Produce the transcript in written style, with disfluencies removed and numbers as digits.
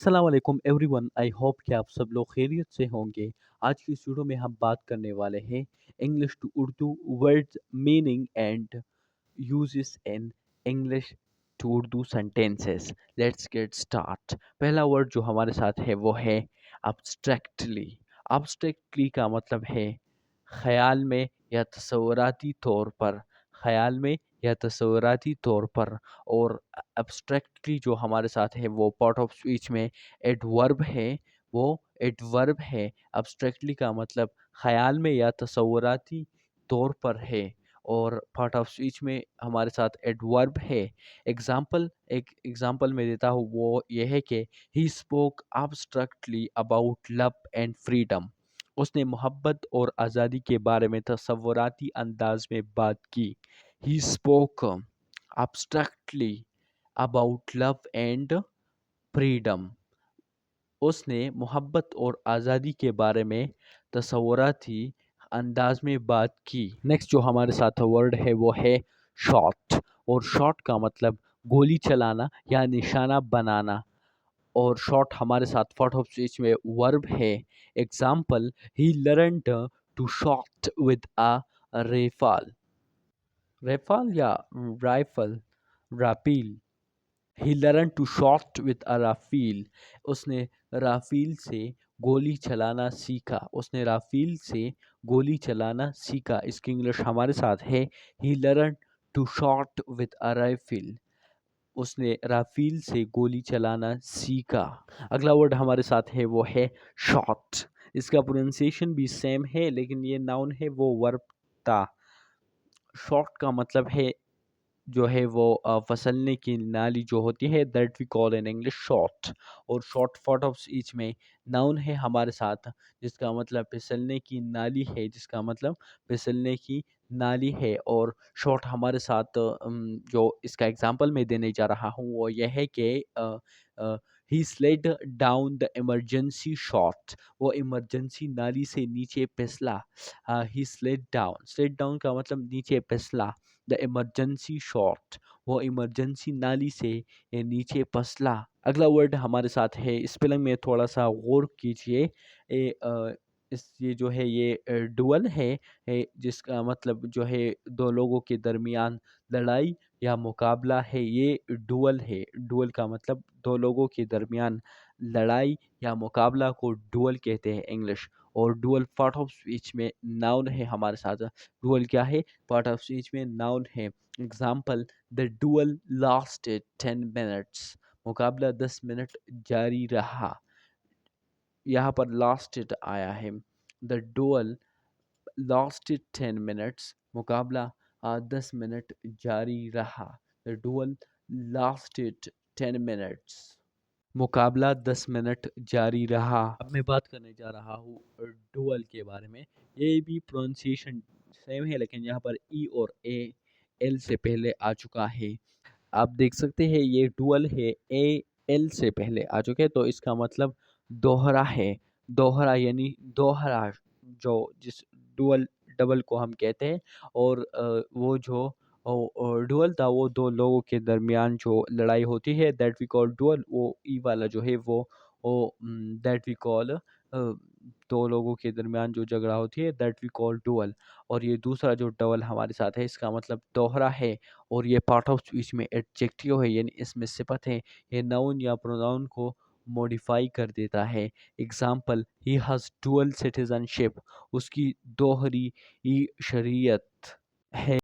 अस्सलाम वालेकुम everyone. I hope कि आप सब लोग खैरियत से होंगे। आज की इस वीडियो में हम बात करने वाले हैं English to Urdu words meaning and uses in English to Urdu sentences. Let's get start. पहला वर्ड जो हमारे साथ है वो है abstractly। abstractly का मतलब है ख़याल में या तसव्वुराती तौर पर, ख़याल में या तसव्वुराती तौर पर। और एब्स्ट्रैक्टली जो हमारे साथ है वो पार्ट ऑफ स्पीच में एडवर्ब है, वो एडवर्ब है। एब्स्ट्रैक्टली का मतलब ख़याल में या तसव्वुराती तौर पर है, और पार्ट ऑफ स्पीच में हमारे साथ एडवर्ब है। एक एग्जांपल मैं देता हूँ, वो ये है कि he spoke abstractly about love and freedom. उसने मोहब्बत और आज़ादी के बारे में तसव्वुराती अंदाज में बात की। He spoke abstractly about love and freedom. उसने मोहब्बत और आज़ादी के बारे में तसव्वुराती अंदाज में बात की। नेक्स्ट जो हमारे साथ वर्ड है वो है शॉट। और शॉट का मतलब गोली चलाना या निशाना बनाना। और शॉट हमारे साथ पार्ट ऑफ स्पीच में वर्ब है। Example, he learned to shot with a rifle. Rifle या rifle, rifle. He learn to shot with a rifle. उसने राफील से गोली चलाना सीखा। उसने राफील से गोली चलाना सीखा। इसकी इंग्लिश हमारे साथ है he learn to shot with a rifle. उसने राफील से गोली चलाना सीखा। अगला वर्ड हमारे साथ है वो है शॉट। इसका प्रोनाउंसिएशन भी सेम है, लेकिन ये नाउन है, वो वर्ब था। शॉट का मतलब है जो है वो फिसलने की नाली जो होती है, that we call in English shot. और शॉट पार्ट ऑफ स्पीच में नाउन है हमारे साथ, जिसका मतलब फिसलने की नाली है, जिसका मतलब फिसलने की नाली है। और शॉट हमारे साथ जो इसका एग्जांपल मैं देने जा रहा हूँ वो यह है कि he slid down the emergency chute. वो इमरजेंसी नाली से नीचे फिसला। ही स्लेड डाउन का मतलब नीचे फिसला। द इमरजेंसी शॉट, वो इमरजेंसी नाली से ये नीचे फसला। अगला वर्ड हमारे साथ है, स्पेलिंग में थोड़ा सा गौर कीजिए। ये जो है ये डुअल है, जिसका मतलब जो है दो लोगों के दरमियान लड़ाई या मुकाबला है। ये डुअल है। डुअल का मतलब दो लोगों के दरमियान लड़ाई या मुकाबला को डुअल कहते हैं इंग्लिश। और डुअल पार्ट ऑफ स्पीच में नाउन है हमारे साथ। डुअल क्या है? पार्ट ऑफ स्पीच में नाउन है। Example, the dual lasted 10 minutes. मुकाबला 10 मिनट जारी रहा। यहाँ पर लास्टेड आया है। The dual lasted 10 minutes. मुकाबला 10 मिनट जारी रहा। The dual lasted 10 minutes. मुकाबला 10 मिनट जारी रहा। अब मैं बात करने जा रहा हूँ डुअल के बारे में। ये भी प्रोनाउंसिएशन सेम है, लेकिन यहाँ पर ई और ए एल से पहले आ चुका है। आप देख सकते हैं ये डुअल है, ए एल से पहले आ चुके हैं, तो इसका मतलब दोहरा है। दोहरा यानी दोहरा, जो जिस डुअल डबल को हम कहते हैं। और वो जो डुअल था वो दो लोगों के दरमियान जो लड़ाई होती है, दैट वी कॉल डुअल। वो ई वाला जो है वो दैट वी कॉल दो लोगों के दरमियान जो झगड़ा होती है, दैट वी कॉल डुअल। और ये दूसरा जो डबल हमारे साथ है, इसका मतलब दोहरा है। और ये पार्ट ऑफ स्पीच में एडजेक्टिव है, यानी इसमें सिफत है। ये नाउन या प्रोनाउन को मॉडिफाई कर देता है। Example, he has dual citizenship. उसकी दोहरी शरीयत है।